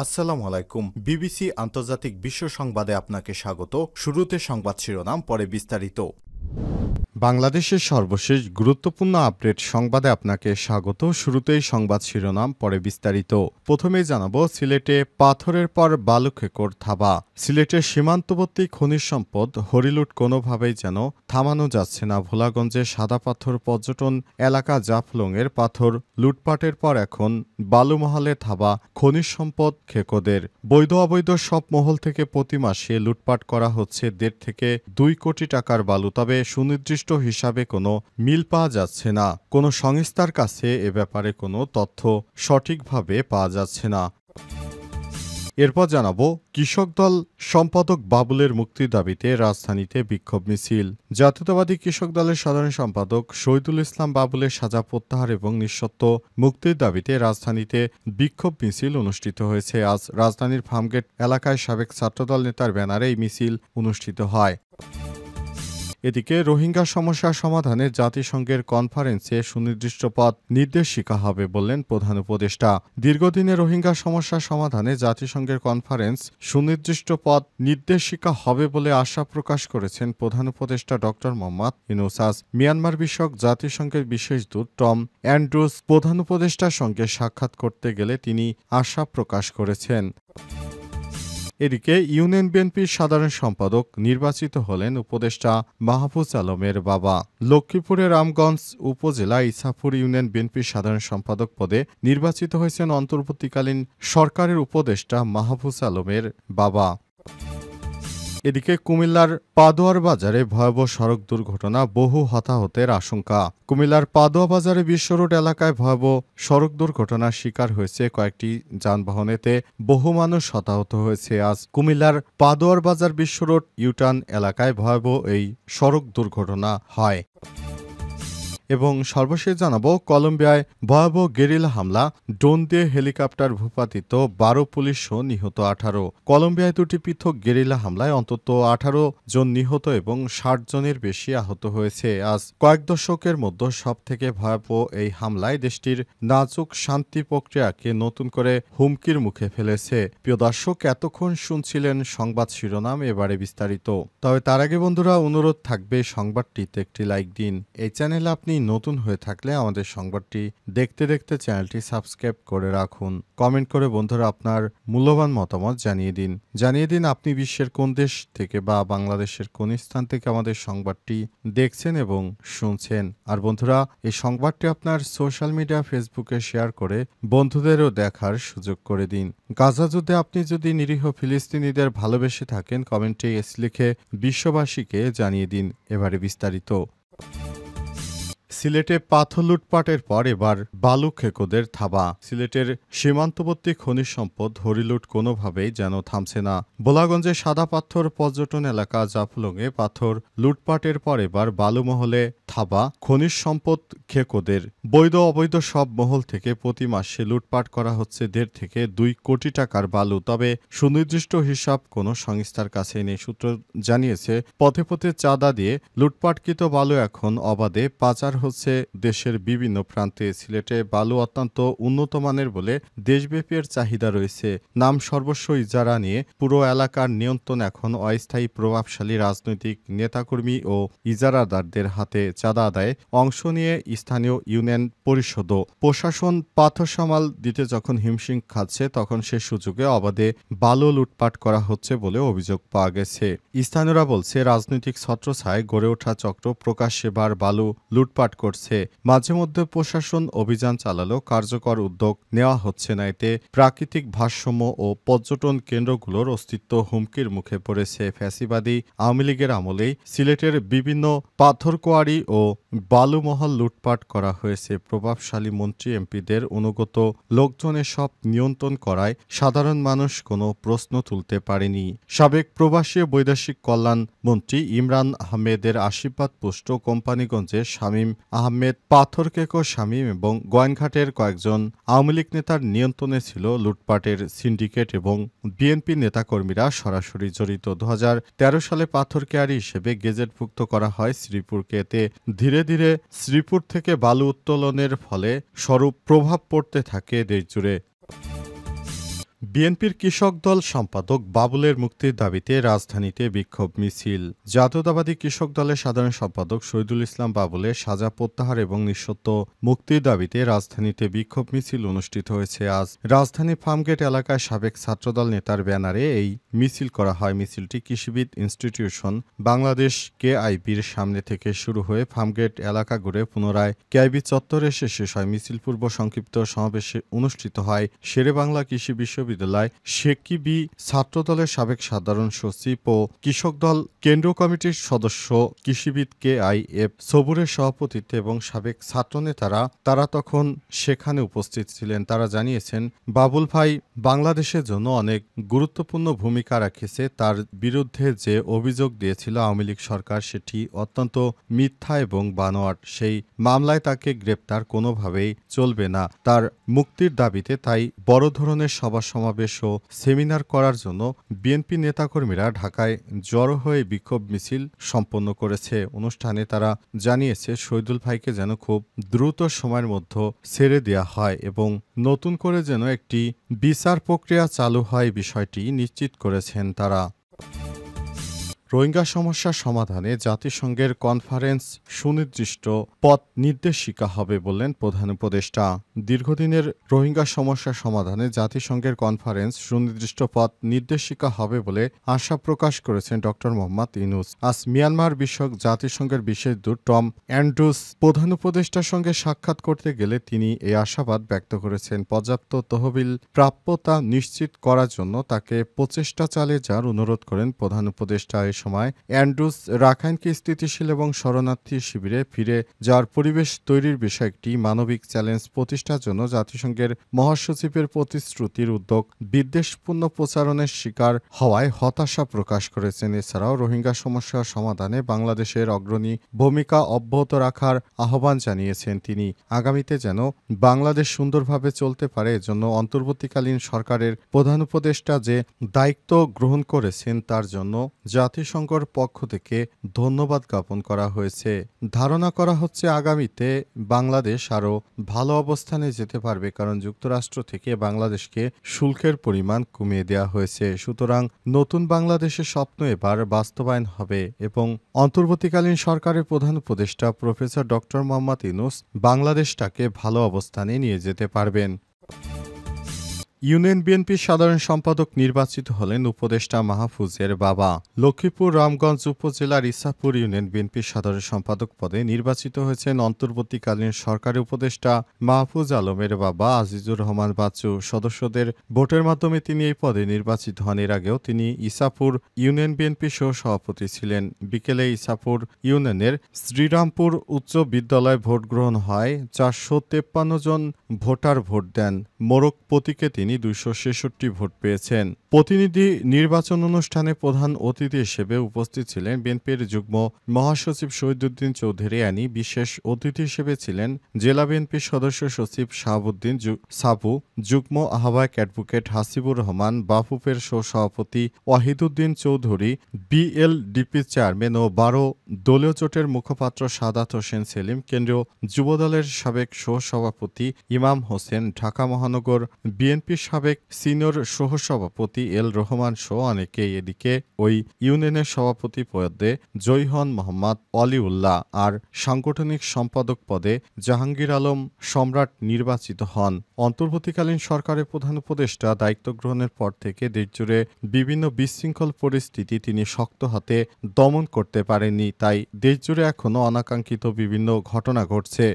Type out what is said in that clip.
আসসালামু আলাইকুম। বিবিসি আন্তর্জাতিক বিশ্ব সংবাদে আপনাকে স্বাগত। শুরুতে সংবাদ শিরোনাম, পরে বিস্তারিত। বাংলাদেশের সর্বশেষ গুরুত্বপূর্ণ আপডেট সংবাদে আপনাকে স্বাগত। শুরুতেই সংবাদ শিরোনাম, পরে বিস্তারিত। প্রথমেই জানাবো, সিলেটে পাথরের পর বালুখেকোর থাবা। সিলেটের সীমান্তবর্তী খনিজ সম্পদ হরিলুট কোনোভাবেই যেন থামানো যাচ্ছে না। ভোলাগঞ্জে সাদা পাথর পর্যটন এলাকা জাফলংয়ের পাথর লুটপাটের পর এখন বালুমহলে থাবা খনিজ সম্পদ খেকোদের। বৈধ অবৈধ সব মহল থেকে প্রতি মাসে লুটপাট করা হচ্ছে 1.5 থেকে 2 কোটি টাকার বালু। তবে সুনির্দিষ্ট হিসাবে কোনো মিল পাওয়া যাচ্ছে না। কোনো সংস্থার কাছে এ ব্যাপারে কোনো তথ্য সঠিকভাবে পাওয়া যাচ্ছে না। এরপর জানাবো, কৃষক দল সম্পাদক বাবুলের মুক্তির দাবিতে রাজধানীতে বিক্ষোভ মিছিল। জাতীয়তাবাদী কৃষক দলের সাধারণ সম্পাদক শহীদুল ইসলাম বাবুলের সাজা প্রত্যাহার এবং নিঃশর্ত মুক্তির দাবিতে রাজধানীতে বিক্ষোভ মিছিল অনুষ্ঠিত হয়েছে। আজ রাজধানীর ফার্মগেট এলাকায় সাবেক ছাত্রদল নেতার ব্যানারে এই মিছিল অনুষ্ঠিত হয়। এদিকে রোহিঙ্গা সমস্যা সমাধানে জাতিসংঘের কনফারেন্সে সুনির্দিষ্ট পথ নির্দেশিকা হবে বললেন প্রধান উপদেষ্টা। দীর্ঘদিনে রোহিঙ্গা সমস্যা সমাধানে জাতিসংঘের কনফারেন্স সুনির্দিষ্ট পথ নির্দেশিকা হবে বলে আশা প্রকাশ করেছেন প্রধান উপদেষ্টা ড. মোহাম্মদ ইউনূস। মিয়ানমার বিষয়ক জাতিসংঘের বিশেষ দূত টম অ্যান্ড্রুজ প্রধান উপদেষ্টার সঙ্গে সাক্ষাৎ করতে গেলে তিনি আশা প্রকাশ করেছেন। এদিকে ইউনিয়ন বিএনপির সাধারণ সম্পাদক নির্বাচিত হলেন উপদেষ্টা মাহফুজ আলমের বাবা। লক্ষ্মীপুরের রামগঞ্জ উপজেলা ইছাপুর ইউনিয়ন বিএনপির সাধারণ সম্পাদক পদে নির্বাচিত হয়েছেন অন্তর্বর্তীকালীন সরকারের উপদেষ্টা মাহফুজ আলমের বাবা। এদিকে কুমিল্লার পাদোয়ার বাজারে ভয়াবহ সড়ক দুর্ঘটনা, বহু হতাহতের আশঙ্কা। কুমিল্লার পাদোয়া বাজারে বিশ্ব রোড এলাকায় ভয়াবহ সড়ক দুর্ঘটনার শিকার হয়েছে কয়েকটি যানবাহনেতে বহু মানুষ হতাহত হয়েছে। আজ কুমিল্লার পাদোয়ার বাজার বিশ্ব রোড ইউটার্ন এলাকায় ভয়াবহ এই সড়ক দুর্ঘটনা হয়। এবং সর্বশেষ জানাবো, কলম্বিয়ায় ভয়াবহ গেরিলা হামলা, ড্রোন দিয়ে হেলিকপ্টার ভূপাতিত, 12 পুলিশ সহ নিহত 18। কলম্বিয়ায় 2টি পৃথক গেরিলা হামলায় অন্তত 18 জন নিহত এবং 60 জনের বেশি আহত হয়েছে। আজ কয়েক দশকের মধ্যে সবথেকে ভয়াবহ এই হামলায় দেশটির নাজুক শান্তি প্রক্রিয়াকে নতুন করে হুমকির মুখে ফেলেছে। প্রিয় দর্শক, এতক্ষণ শুনছিলেন সংবাদ শিরোনাম, এবারে বিস্তারিত। তবে তার আগে বন্ধুরা, অনুরোধ থাকবে সংবাদটিতে একটি লাইক দিন। এই চ্যানেলে আপনি নতুন হয়ে থাকলে আমাদের সংবাদটি দেখতে দেখতে চ্যানেলটি সাবস্ক্রাইব করে রাখুন। কমেন্ট করে বন্ধুরা আপনার মূল্যবান মতামত জানিয়ে দিন আপনি বিশ্বের কোন দেশ থেকে বা বাংলাদেশের কোন স্থান থেকে আমাদের সংবাদটি দেখছেন এবং শুনছেন। আর বন্ধুরা, এই সংবাদটি আপনার সোশ্যাল মিডিয়া ফেসবুকে শেয়ার করে বন্ধুদেরও দেখার সুযোগ করে দিন। গাজা যুদ্ধে আপনি যদি নিরীহ ফিলিস্তিনিদের ভালোবেসে থাকেন, কমেন্টে এস লিখে বিশ্ববাসীকে জানিয়ে দিন। এবারে বিস্তারিত। সিলেটে পাথর লুটপাটের পর এবার বালু খেকোদের থাবা। সিলেটের সীমান্তবর্তী খনিজ সম্পদ হরিলুট কোনোভাবেই যেন থামছে না। ভোলাগঞ্জে সাদা পাথর পর্যটন এলাকা জাফলংয়ে পাথর লুটপাটের পর এবার বালুমহলে থাবা খনিজ সম্পদ খেকোদের। বৈধ অবৈধ সব মহল থেকে প্রতি মাসে লুটপাট করা হচ্ছে 1.5 থেকে 2 কোটি টাকার বালু। তবে সুনির্দিষ্ট হিসাব কোনো সংস্থার কাছে নেই। সূত্র জানিয়েছে, পথে পথে চাঁদা দিয়ে লুটপাটকৃত বালু এখন অবাধে পাচার হচ্ছে দেশের বিভিন্ন প্রান্তে। সিলেটে বালু অত্যন্ত উন্নত মানের বলে দেশব্যাপী এর চাহিদা রয়েছে। নাম সর্বস্ব ইজারা নিয়ে পুরো এলাকার নিয়ন্ত্রণ এখন অস্থায়ী প্রভাবশালী রাজনৈতিক নেতাকর্মী ও ইজারাদারদের হাতে। চাঁদা আদায়ে অংশ নিয়ে স্থানীয় ইউনিয়ন পরিষদ প্রশাসন পাথর সামাল দিতে যখন হিমশিম খাচ্ছে, তখন সে সুযোগে অবাধে বালু লুটপাট করা হচ্ছে বলে অভিযোগ পাওয়া গেছে। স্থানীয়রা বলছে, রাজনৈতিক ছত্রছায়ায় গড়ে ওঠা চক্র প্রকাশ্যে বালু লুটপাট করছে। মাঝে মধ্যে প্রশাসন অভিযান চালালেও কার্যকর উদ্যোগ নেওয়া হচ্ছে না। এতে প্রাকৃতিক ভারসাম্য ও পর্যটন কেন্দ্রগুলোর অস্তিত্ব হুমকির মুখে পড়েছে। ফ্যাসিবাদী আওয়ামী লীগের আমলেই সিলেটের বিভিন্ন পাথর কোয়ারি ও বালুমহল লুটপাট করা হয়েছে। প্রভাবশালী মন্ত্রী এমপিদের অনুগত লোকজনের সব নিয়ন্ত্রণ করায় সাধারণ মানুষ কোনো প্রশ্ন তুলতে পারেনি। সাবেক প্রবাসী বৈদেশিক কল্যাণ মন্ত্রী ইমরান আহমেদের আশীর্বাদ পুষ্ট কোম্পানিগঞ্জের শামীম আহমেদ, পাথরকেকো শামীম এবং গোয়াইনঘাটের কয়েকজন আওয়ামী লীগ নেতার নিয়ন্ত্রণে ছিল লুটপাটের সিন্ডিকেট এবং বিএনপি নেতাকর্মীরা সরাসরি জড়িত। 2013 সালে পাথর কেয়ারি হিসেবে গেজেটভুক্ত করা হয় শ্রীপুরকে। এতে ধীরে ধীরে শ্রীপুর থেকে বালু উত্তোলনের ফলে স্বরূপ প্রভাব পড়তে থাকে দেশজুড়ে। বিএনপির কৃষক দল সম্পাদক বাবুলের মুক্তির দাবিতে রাজধানীতে বিক্ষোভ মিছিল। জাতীয়তাবাদী কৃষক দলের সাধারণ সম্পাদক শহীদুল ইসলাম বাবুলের সাজা প্রত্যাহার এবং নিঃশর্ত মুক্তির দাবিতে রাজধানীতে বিক্ষোভ মিছিল অনুষ্ঠিত হয়েছে আজ। রাজধানীর ফার্মগেট এলাকায় সাবেক ছাত্রদল নেতার ব্যানারে এই মিছিল করা হয়। মিছিলটি কৃষিবিদ ইনস্টিটিউশন বাংলাদেশ কেআইবির সামনে থেকে শুরু হয়ে ফার্মগেট এলাকা ঘুরে পুনরায় কেআইবি চত্বরে এসে শেষ হয়। মিছিল পূর্ব সংক্ষিপ্ত সমাবেশে অনুষ্ঠিত হয় শেরেবাংলা কৃষি বিশ্ববিদ্যালয় শেকিবি ছাত্রদলের সাবেক সাধারণ সচিব ও কৃষক দল কেন্দ্রীয় কমিটির সদস্য কৃষিবিদ কেআইএফ সবুরের সভাপতিত্বে এবং সাবেক ছাত্রনেতারা তারা তখন সেখানে উপস্থিত ছিলেন। তারা জানিয়েছেন, বাবুল ভাই বাংলাদেশের জন্য অনেক গুরুত্বপূর্ণ ভূমিকা রাখেছে। তার বিরুদ্ধে যে অভিযোগ দিয়েছিল আওয়ামী লীগ সরকার সেটি অত্যন্ত মিথ্যা এবং বানোয়াট। সেই মামলায় তাকে গ্রেপ্তার কোনোভাবেই চলবে না। তার মুক্তির দাবিতে তাই বড় ধরনের সভা সমাবেশ ও সেমিনার করার জন্য বিএনপি নেতাকর্মীরা ঢাকায় জড়ো হয়ে বিক্ষোভ মিছিল সম্পন্ন করেছে। অনুষ্ঠানে তারা জানিয়েছে শহীদুল ভাইকে যেন খুব দ্রুত সময়ের মধ্যে ছেড়ে দেওয়া হয় এবং নতুন করে যেন একটি বিচার প্রক্রিয়া চালু হয় বিষয়টি নিশ্চিত করেছেন তারা। রোহিঙ্গা সমস্যা সমাধানে জাতিসংঘের কনফারেন্স সুনির্দিষ্ট পথ নির্দেশিকা হবে বললেন প্রধান উপদেষ্টা। দীর্ঘদিনের রোহিঙ্গা সমস্যা সমাধানে জাতিসংঘের কনফারেন্স সুনির্দিষ্ট পথ নির্দেশিকা হবে বলে আশা প্রকাশ করেছেন ড মোহাম্মদ ইউনূস। আজ মিয়ানমার বিষয়ক জাতিসংঘের বিশেষ দূত টম অ্যান্ড্রুস প্রধান উপদেষ্টার সঙ্গে সাক্ষাৎ করতে গেলে তিনি এই আশাবাদ ব্যক্ত করেছেন। পর্যাপ্ত তহবিল প্রাপ্যতা নিশ্চিত করার জন্য তাকে প্রচেষ্টা চালিয়ে যাওয়ার অনুরোধ করেন প্রধান উপদেষ্টা। সময় অ্যান্ড্রুস রাখাইনকে স্থিতিশীল এবং শরণার্থী শিবিরে ফিরে যাওয়ার পরিবেশ তৈরির বিষয়ে একটি মানবিক চ্যালেঞ্জ প্রতিষ্ঠার জন্য জাতিসংঘের মহাসচিবের প্রতিশ্রুতির উদ্যোগ বিদ্বেষপূর্ণ প্রচারণের শিকার হওয়ায় হতাশা প্রকাশ করেছেন। এছাড়াও রোহিঙ্গা সমস্যা সমাধানে বাংলাদেশের অগ্রণী ভূমিকা অব্যাহত রাখার আহ্বান জানিয়েছেন তিনি। আগামীতে যেন বাংলাদেশ সুন্দরভাবে চলতে পারে এজন্য অন্তর্বর্তীকালীন সরকারের প্রধান উপদেষ্টা যে দায়িত্ব গ্রহণ করেছেন তার জন্য জাতিসংঘের পক্ষ থেকে ধন্যবাদ জ্ঞাপন করা হয়েছে। ধারণা করা হচ্ছে আগামীতে বাংলাদেশ আরও ভালো অবস্থানে যেতে পারবে, কারণ যুক্তরাষ্ট্র থেকে বাংলাদেশকে শুল্কের পরিমাণ কমিয়ে দেওয়া হয়েছে। সুতরাং নতুন বাংলাদেশের স্বপ্ন এবার বাস্তবায়ন হবে এবং অন্তর্বর্তীকালীন সরকারের প্রধান উপদেষ্টা প্রফেসর ড মোহাম্মদ ইউনূস বাংলাদেশটাকে ভালো অবস্থানে নিয়ে যেতে পারবেন। ইউনিয়ন বিএনপির সাধারণ সম্পাদক নির্বাচিত হলেন উপদেষ্টা মাহফুজের বাবা। লক্ষ্মীপুর রামগঞ্জ উপজেলার ইসাপুর ইউনিয়ন বিএনপির সাধারণ সম্পাদক পদে নির্বাচিত হয়েছেন অন্তর্বর্তীকালীন সরকারের উপদেষ্টা মাহফুজ আলমের বাবা আজিজুর রহমান বাচ্চু। সদস্যদের ভোটের মাধ্যমে তিনি এই পদে নির্বাচিত হন। এর আগেও তিনি ইসাপুর ইউনিয়ন বিএনপির সহ সভাপতি ছিলেন। বিকেলে ইসাপুর ইউনিয়নের শ্রীরামপুর উচ্চ বিদ্যালয়ে ভোট গ্রহণ হয়। 453 জন ভোটার ভোট দেন। মোরগ প্রতীকে তিনি 266 ভোট পেয়েছেন। প্রতিনিধি নির্বাচন অনুষ্ঠানে প্রধান অতিথি হিসেবে উপস্থিত ছিলেন বিএনপির যুগ্ম মহাসচিব শহীদুদ্দিন চৌধুরী আনি। বিশেষ অতিথি হিসেবে ছিলেন জেলা বিএনপির সদস্য সচিব শাহাবুদ্দিন সাবু, যুগ্ম আহ্বায়ক অ্যাডভোকেট হাসিবুর রহমান, বাফুফের সভাপতি ওয়াহিদুদ্দিন চৌধুরী, বিএলডিপি চেয়ারম্যান ও 12 দলীয় জোটের মুখপাত্র সাদাত হোসেন সেলিম, কেন্দ্রীয় যুবদলের সাবেক সহসভাপতি ইমাম হোসেন, ঢাকা মহানগর বিএনপির সাবেক সিনিয়র সহসভাপতি এল রহমান সহ অনেকেই। এদিকে ওই ইউনিয়নের সভাপতি পদে জয়ী হন মোহাম্মদ অলিউল্লাহ আর সাংগঠনিক সম্পাদক পদে জাহাঙ্গীর আলম সম্রাট নির্বাচিত হন। অন্তর্বর্তীকালীন সরকারের প্রধান উপদেষ্টা দায়িত্ব গ্রহণের পর থেকে দেশজুড়ে বিভিন্ন বিশৃঙ্খল পরিস্থিতি তিনি শক্ত হাতে দমন করতে পারেননি। তাই দেশজুড়ে এখনও অনাকাঙ্ক্ষিত বিভিন্ন ঘটনা ঘটছে।